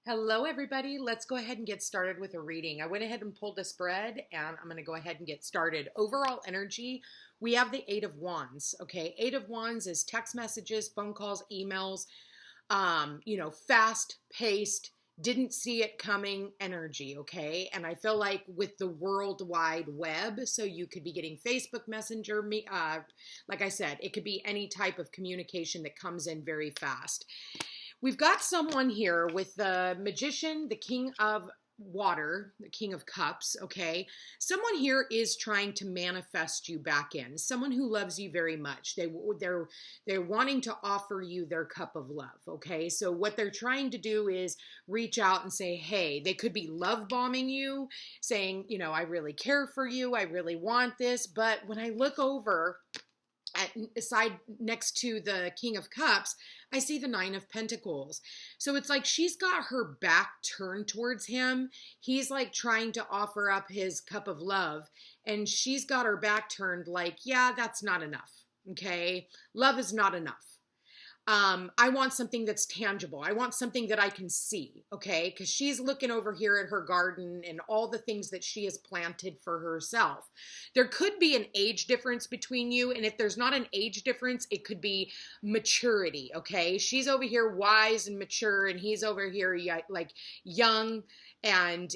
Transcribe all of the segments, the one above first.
Hello, everybody. Let's go ahead and get started with a reading. I went ahead and pulled a spread, and I'm going to go ahead and get started. Overall energy, we have the Eight of Wands. Okay, Eight of Wands is text messages, phone calls, emails, fast-paced, didn't see it coming energy, okay? And I feel like with the World Wide Web, so you could be getting Facebook Messenger, like I said, it could be any type of communication that comes in very fast. We've got someone here with the Magician, the King of Water, the King of Cups, okay? Someone here is trying to manifest you back in. Someone who loves you very much. They're wanting to offer you their cup of love, okay? So what they're trying to do is reach out and say, hey, they could be love bombing you, saying, I really care for you. I really want this. But when I look over side next to the King of Cups, I see the Nine of Pentacles. So it's like she's got her back turned towards him. He's like trying to offer up his cup of love, and she's got her back turned like, yeah, that's not enough. Okay. Love is not enough. I want something that's tangible. I want something that I can see, okay? Because she's looking over here at her garden and all the things that she has planted for herself. There could be an age difference between you, and if there's not an age difference, it could be maturity, okay? She's over here wise and mature, and he's over here like young and,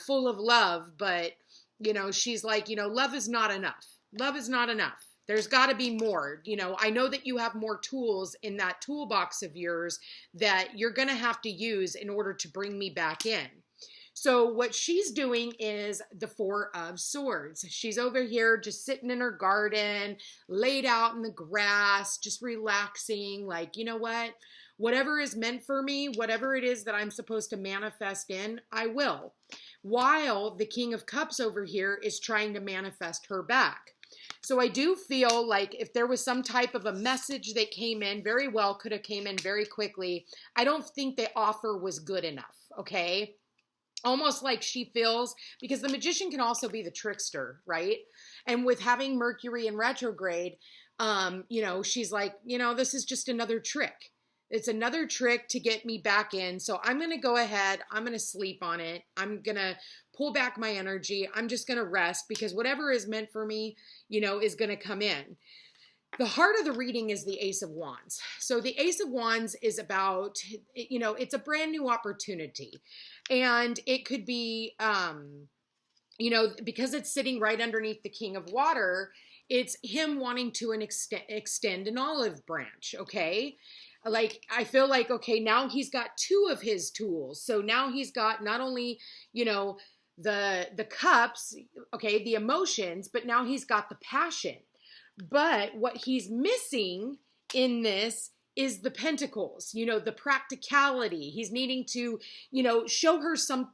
full of love, but, she's like, love is not enough. Love is not enough. There's got to be more. I know that you have more tools in that toolbox of yours that you're going to have to use in order to bring me back in. So what she's doing is the Four of Swords. She's over here just sitting in her garden, laid out in the grass, just relaxing, like, you know what? Whatever is meant for me, whatever it is that I'm supposed to manifest in, I will. While the King of Cups over here is trying to manifest her back. So I do feel like if there was some type of a message that came in, very well could have came in very quickly. I don't think the offer was good enough, okay? Almost like she feels, because the Magician can also be the trickster, right? And with having Mercury in retrograde, she's like, this is just another trick. It's another trick to get me back in. So I'm going to go ahead. I'm going to sleep on it. I'm going to pull back my energy. I'm just going to rest because whatever is meant for me, is going to come in. The heart of the reading is the Ace of Wands. So the Ace of Wands is about, it's a brand new opportunity. And it could be, because it's sitting right underneath the King of Water, it's him wanting to extend an olive branch, okay? Like, I feel like, okay, now he's got two of his tools. So now he's got not only, the cups, okay, the emotions, but now he's got the passion. But what he's missing in this is the pentacles, the practicality. He's needing to, show her some,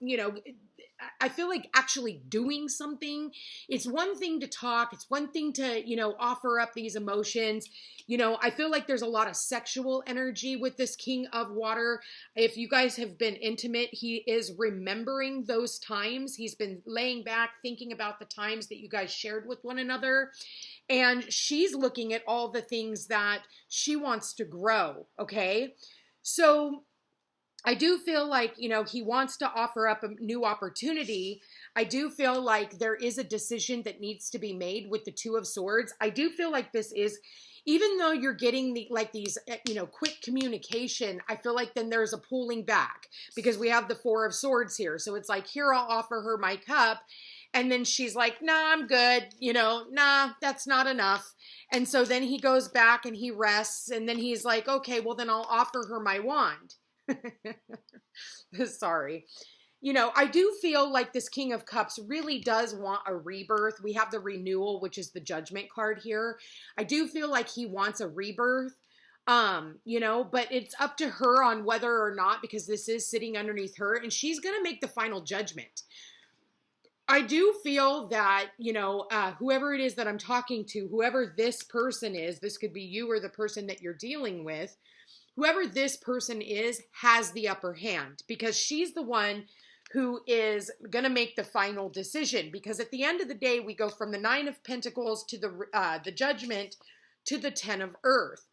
I feel like actually doing something. It's one thing to talk. It's one thing to, offer up these emotions. I feel like there's a lot of sexual energy with this King of Water. If you guys have been intimate, he is remembering those times. He's been laying back, thinking about the times that you guys shared with one another. And she's looking at all the things that she wants to grow, okay? So I do feel like, he wants to offer up a new opportunity. I do feel like there is a decision that needs to be made with the Two of Swords. I do feel like this is, even though you're getting these quick communication, I feel like then there's a pulling back because we have the Four of Swords here. So it's like, here, I'll offer her my cup. And then she's like, nah, I'm good. Nah, that's not enough. And so then he goes back and he rests. And then he's like, okay, well, then I'll offer her my wand. Sorry. I do feel like this King of Cups really does want a rebirth. We have the renewal, which is the Judgment card here. I do feel like he wants a rebirth. But it's up to her on whether or not, because this is sitting underneath her and she's going to make the final judgment. I do feel that, whoever it is that I'm talking to, whoever this person is, this could be you or the person that you're dealing with, whoever this person is has the upper hand because she's the one who is going to make the final decision. Because at the end of the day, we go from the Nine of Pentacles to the Judgment to the Ten of Earth.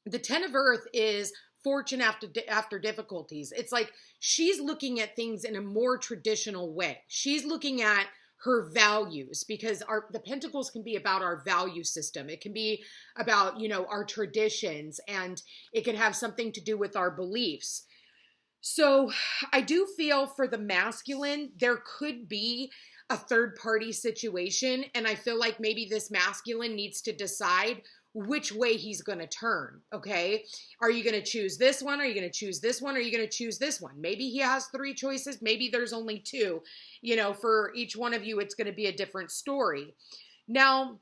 The Ten of Earth is fortune after difficulties. It's like she's looking at things in a more traditional way. She's looking at her values, because the pentacles can be about our value system. It can be about, our traditions, and it can have something to do with our beliefs. So I do feel for the masculine, there could be a third party situation. And I feel like maybe this masculine needs to decide which way he's going to turn. Okay. Are you going to choose this one? Are you going to choose this one? Are you going to choose this one? Maybe he has 3 choices. Maybe there's only 2, for each one of you, it's going to be a different story. Now,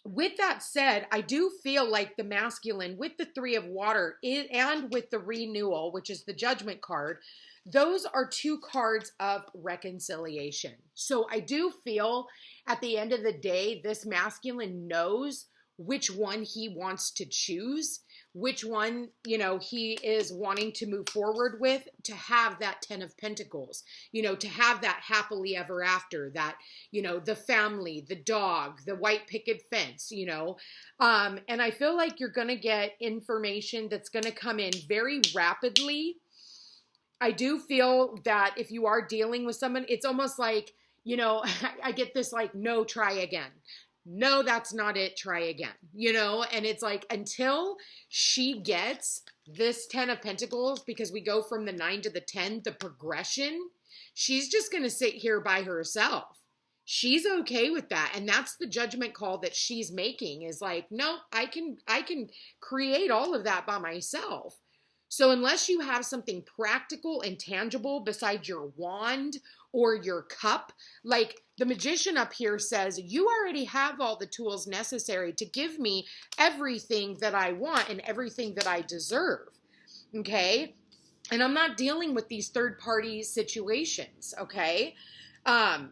with that said, I do feel like the masculine with the 3 of water and with the renewal, which is the judgment card, those are 2 cards of reconciliation. So I do feel at the end of the day, this masculine knows which one he wants to choose, which one, he is wanting to move forward with, to have that 10 of Pentacles, to have that happily ever after, that, the family, the dog, the white picket fence, and I feel like you're going to get information that's going to come in very rapidly. I do feel that if you are dealing with someone, it's almost like, I get this like, no, try again. No, that's not it. Try again, and it's like, until she gets this 10 of Pentacles, because we go from the 9 to the 10, the progression, she's just going to sit here by herself. She's okay with that. And that's the judgment call that she's making, is like, no, I can create all of that by myself. So unless you have something practical and tangible besides your wand or your cup, like the magician up here says, you already have all the tools necessary to give me everything that I want and everything that I deserve. Okay. And I'm not dealing with these third party situations. Okay.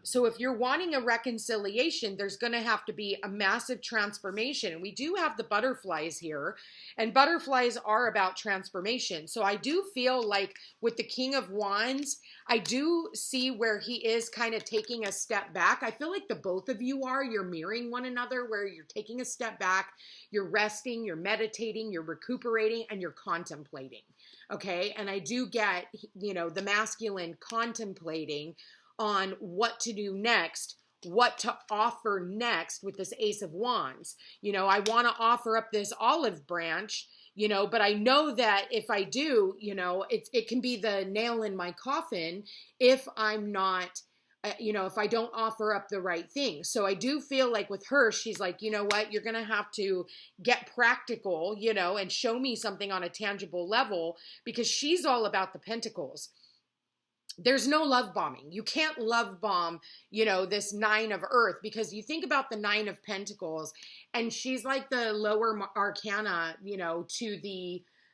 So if you're wanting a reconciliation, there's going to have to be a massive transformation. And we do have the butterflies here, and butterflies are about transformation. So I do feel like with the King of Wands, I do see where he is kind of taking a step back. I feel like the both of you you're mirroring one another, where you're taking a step back, you're resting, you're meditating, you're recuperating, and you're contemplating. Okay. And I do get, the masculine contemplating on what to do next, what to offer next with this Ace of Wands. I want to offer up this olive branch, but I know that if I do, it can be the nail in my coffin if I'm not, if I don't offer up the right thing. So I do feel like with her, she's like, you know what, you're going to have to get practical, and show me something on a tangible level, because she's all about the Pentacles. There's no love bombing. You can't love bomb, this 9 of Earth, because you think about the 9 of Pentacles, and she's like the lower arcana,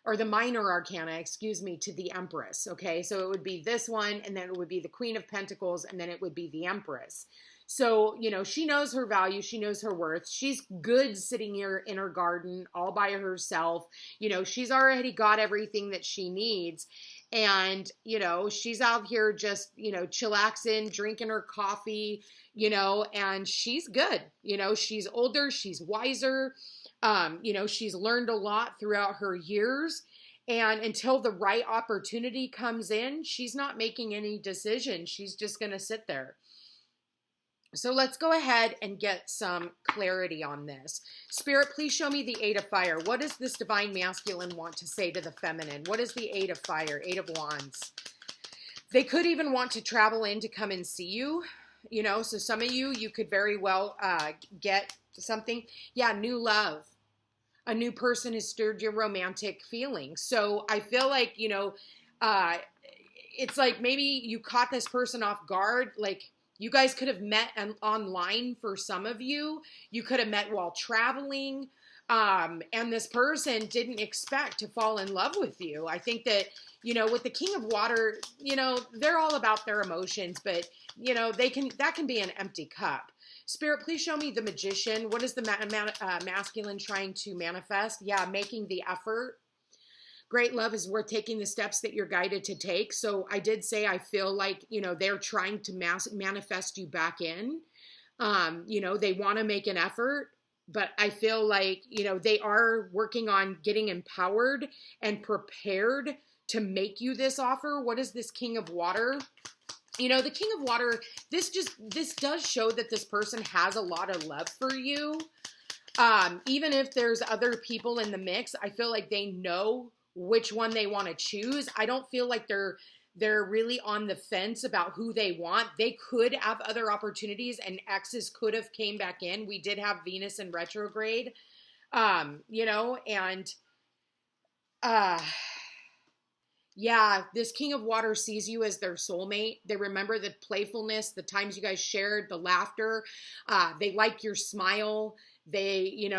or the minor arcana, to the Empress. Okay. So it would be this one, and then it would be the Queen of Pentacles, and then it would be the Empress. So, she knows her value. She knows her worth. She's good sitting here in her garden all by herself. She's already got everything that she needs. And, she's out here just, chillaxing, drinking her coffee, and she's good. She's older, she's wiser. She's learned a lot throughout her years. And until the right opportunity comes in, she's not making any decisions. She's just going to sit there. So let's go ahead and get some clarity on this. Spirit, please show me the 8 of Fire. What does this divine masculine want to say to the feminine? What is the 8 of Fire, 8 of Wands? They could even want to travel in to come and see you. So some of you could very well get something. Yeah, new love. A new person has stirred your romantic feelings. So I feel like, it's like maybe you caught this person off guard, like, you guys could have met online for some of you. You could have met while traveling. And this person didn't expect to fall in love with you. I think that, with the King of Water, they're all about their emotions, but, that can be an empty cup. Spirit, please show me the Magician. What is the masculine trying to manifest? Yeah, making the effort. Great love is worth taking the steps that you're guided to take. So I did say, I feel like, they're trying to manifest you back in. They want to make an effort. but I feel like, they are working on getting empowered and prepared to make you this offer. What is this King of Water? The King of Water, this does show that this person has a lot of love for you. Even if there's other people in the mix, I feel like they know which one they want to choose. I don't feel like they're really on the fence about who they want. They could have other opportunities, and exes could have came back in. We did have Venus in retrograde, and yeah, this King of Water sees you as their soulmate. They remember the playfulness, the times you guys shared, the laughter. They like your smile. They,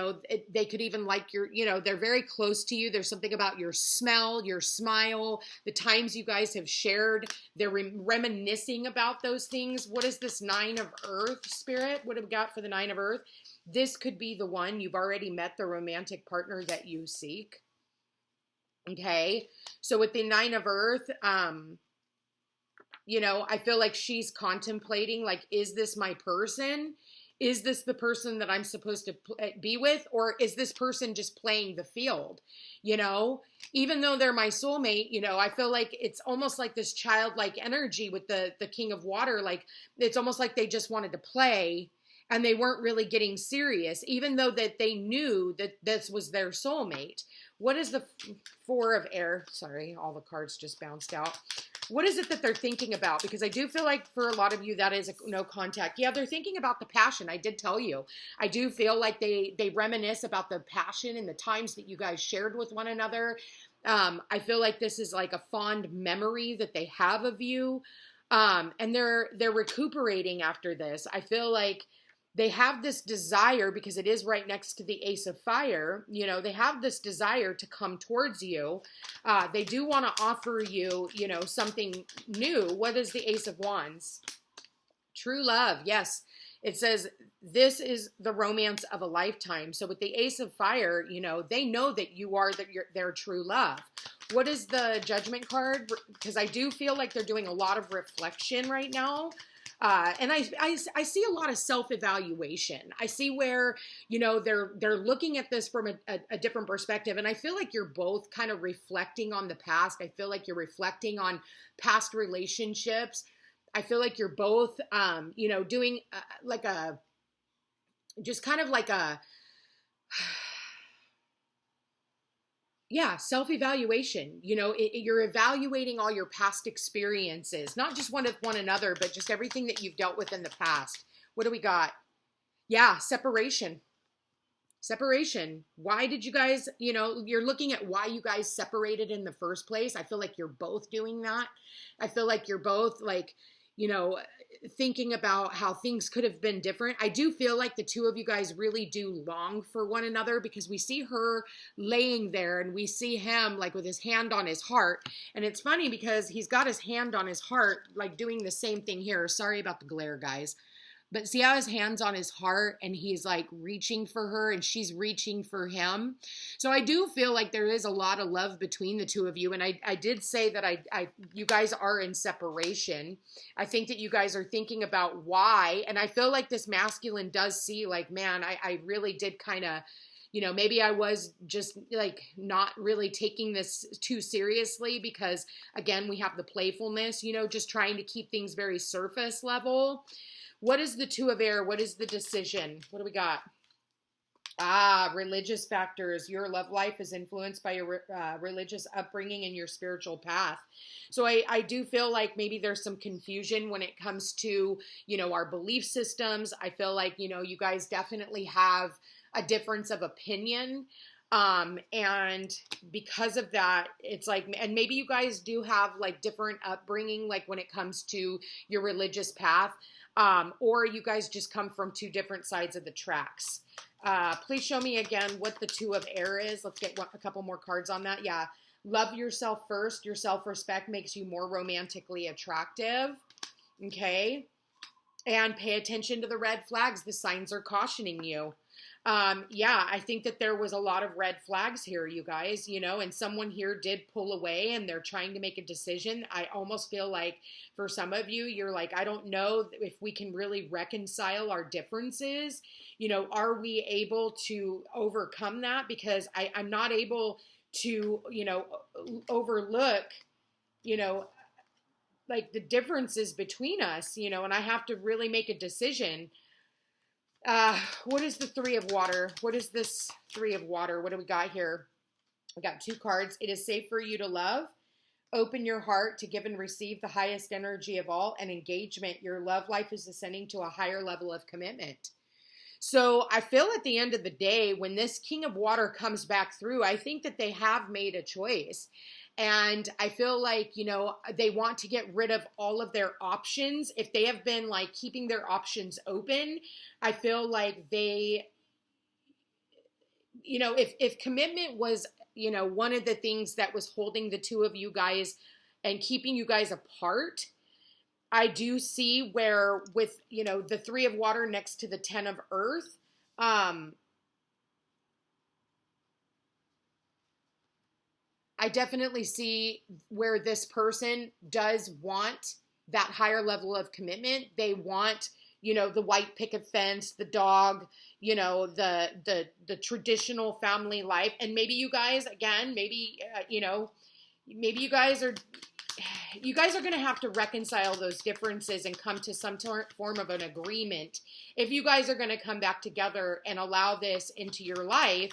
they could even like your, they're very close to you. There's something about your smell, your smile, the times you guys have shared. They're reminiscing about those things. What is this Nine of Earth, Spirit? What have we got for the Nine of Earth? This could be the one. You've already met the romantic partner that you seek. Okay. So with the Nine of Earth, I feel like she's contemplating, like, is this my person? Is this the person that I'm supposed to be with? Or is this person just playing the field? Even though they're my soulmate, I feel like it's almost like this childlike energy with the King of Water. Like, it's almost like they just wanted to play and they weren't really getting serious, even though that they knew that this was their soulmate. What is the Four of Air? Sorry, all the cards just bounced out. What is it that they're thinking about? Because I do feel like for a lot of you, that is no contact. Yeah, they're thinking about the passion. I did tell you. I do feel like they reminisce about the passion and the times that you guys shared with one another. I feel like this is like a fond memory that they have of you. And they're recuperating after this. I feel like they have this desire, because it is right next to the Ace of Fire. They have this desire to come towards you. They do want to offer you, something new. What is the Ace of Wands? True love. Yes. It says this is the romance of a lifetime. So with the Ace of Fire, they know that you are their true love. What is the Judgment card? Because I do feel like they're doing a lot of reflection right now. And I see a lot of self-evaluation. I see where, they're looking at this from a different perspective. And I feel like you're both kind of reflecting on the past. I feel like you're reflecting on past relationships. I feel like you're both, doing self-evaluation. You're evaluating all your past experiences, not just with one another, but just everything that you've dealt with in the past. What do we got? Yeah, separation. Why did you guys, you're looking at why you guys separated in the first place. I feel like you're both doing that. I feel like you're both thinking about how things could have been different. I do feel like the two of you guys really do long for one another, because we see her laying there and we see him like with his hand on his heart. And it's funny because he's got his hand on his heart, like doing the same thing here. Sorry about the glare, guys. But see how his hand's on his heart and he's like reaching for her and she's reaching for him. So I do feel like there is a lot of love between the two of you. And I did say that you guys are in separation. I think that you guys are thinking about why. And I feel like this masculine does see like, man, I really did kind of, maybe I was just like not really taking this too seriously, because again, we have the playfulness, just trying to keep things very surface level. What is the Two of Air? What is the decision? What do we got? Religious factors. Your love life is influenced by your religious upbringing and your spiritual path. So I do feel like maybe there's some confusion when it comes to, our belief systems. I feel like, you guys definitely have a difference of opinion. And because of that, it's like, and maybe you guys do have like different upbringing, like when it comes to your religious path. Or you guys just come from two different sides of the tracks. Please show me again what the Two of Air is. Let's get a couple more cards on that. Yeah. Love yourself first. Your self-respect makes you more romantically attractive. Okay. And pay attention to the red flags. The signs are cautioning you. Yeah, I think that there was a lot of red flags here, you guys, you know, and someone here did pull away and they're trying to make a decision. I almost feel like for some of you, you're like, I don't know if we can really reconcile our differences. You know, are we able to overcome that? Because I'm not able to, you know, overlook, you know, like the differences between us, you know, and I have to really make a decision. What is the Three of Water? What is this Three of Water? What do we got here? We got 2 cards. It is safe for you to love. Open your heart to give and receive the highest energy of all, and engagement. Your love life is ascending to a higher level of commitment. So I feel at the end of the day, when this King of Water comes back through, I think that they have made a choice. And I feel like, you know, they want to get rid of all of their options. If they have been like keeping their options open, I feel like they, you know, if commitment was, you know, one of the things that was holding the two of you guys and keeping you guys apart, I do see where with, you know, the Three of Water next to the 10 of Earth, I definitely see where this person does want that higher level of commitment. They want, you know, the white picket fence, the dog, you know, the traditional family life. And maybe you guys, again, maybe, you know, maybe you guys are going to have to reconcile those differences and come to some form of an agreement. If you guys are going to come back together and allow this into your life,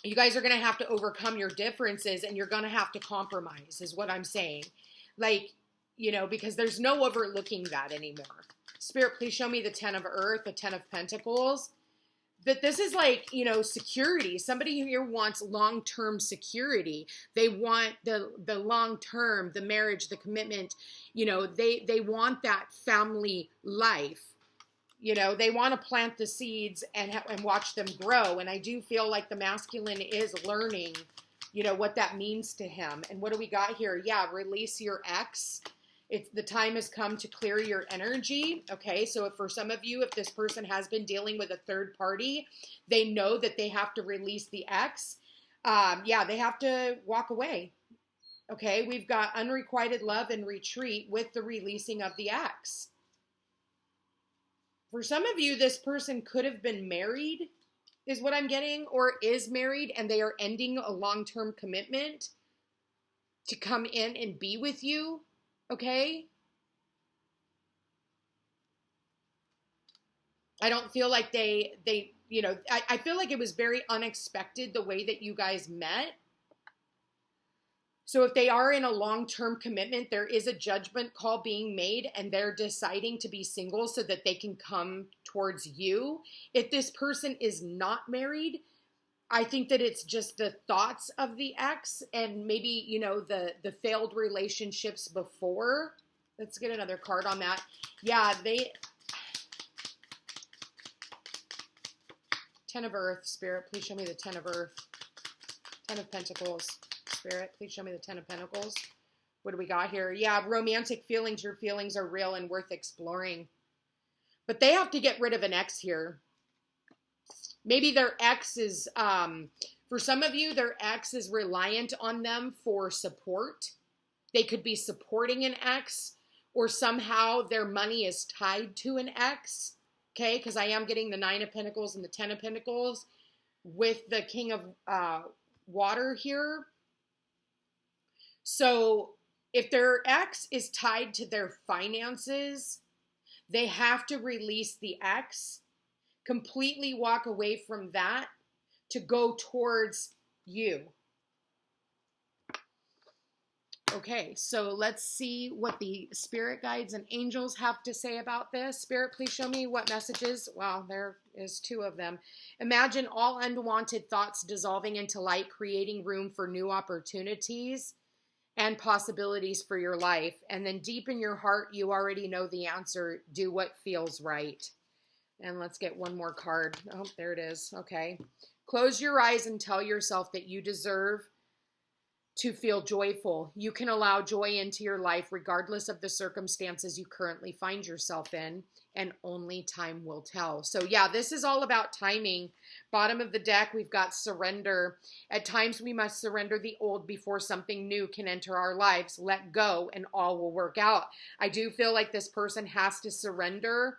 you guys are going to have to overcome your differences and you're going to have to compromise is what I'm saying. Like, you know, because there's no overlooking that anymore. Spirit, please show me the 10 of Earth, the 10 of Pentacles. That this is like, you know, security. Somebody here wants long-term security. They want the long-term, the marriage, the commitment. You know, they want that family life. You know, they want to plant the seeds and watch them grow. And I do feel like the masculine is learning, you know, what that means to him. And what do we got here? Yeah, release your ex. The time has come to clear your energy. Okay, so if for some of you, if this person has been dealing with a third party, they know that they have to release the ex. Yeah, they have to walk away. Okay, we've got unrequited love and retreat with the releasing of the ex. For some of you, this person could have been married, is what I'm getting, or is married, and they are ending a long-term commitment to come in and be with you, okay? I don't feel like they you know, I feel like it was very unexpected the way that you guys met. So if they are in a long-term commitment, there is a judgment call being made and they're deciding to be single so that they can come towards you. If this person is not married, I think that it's just the thoughts of the ex and maybe, you know, the failed relationships before. Let's get another card on that. Yeah, 10 of Earth, Spirit, please show me the 10 of Earth. 10 of Pentacles. Spirit, please show me the 10 of Pentacles. What do we got here? Yeah, romantic feelings. Your feelings are real and worth exploring. But they have to get rid of an ex here. Maybe their ex is, for some of you, their ex is reliant on them for support. They could be supporting an ex, or somehow their money is tied to an ex. Okay, because I am getting the 9 of Pentacles and the 10 of Pentacles with the King of Water here. So if their ex is tied to their finances, they have to release the ex, completely walk away from that to go towards you. Okay, so let's see what the spirit guides and angels have to say about this. Spirit, please show me what messages. Wow, there is 2 of them. Imagine all unwanted thoughts dissolving into light, creating room for new opportunities and possibilities for your life. And then deep in your heart, you already know the answer. Do what feels right. And let's get one more card. Oh, there it is. Okay. Close your eyes and tell yourself that you deserve to feel joyful. You can allow joy into your life regardless of the circumstances you currently find yourself in, and only time will tell. So yeah, this is all about timing. Bottom of the deck, we've got surrender. At times we must surrender the old before something new can enter our lives. Let go and all will work out. I do feel like this person has to surrender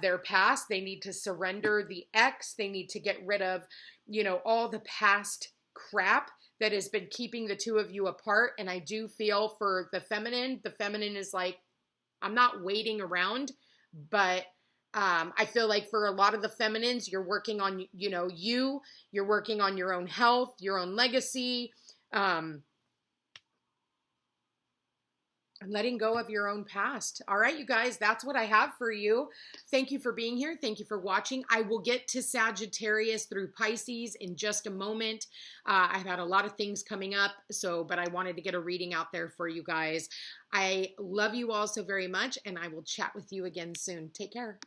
their past. They need to surrender the ex. They need to get rid of, you know, all the past crap that has been keeping the two of you apart. And I do feel for the feminine is like, I'm not waiting around, but I feel like for a lot of the feminines, you're working on, you know, you're working on your own health, your own legacy, and letting go of your own past. All right, you guys, that's what I have for you. Thank you for being here. Thank you for watching. I will get to Sagittarius through Pisces in just a moment. I've had a lot of things coming up, but I wanted to get a reading out there for you guys. I love you all so very much, and I will chat with you again soon. Take care.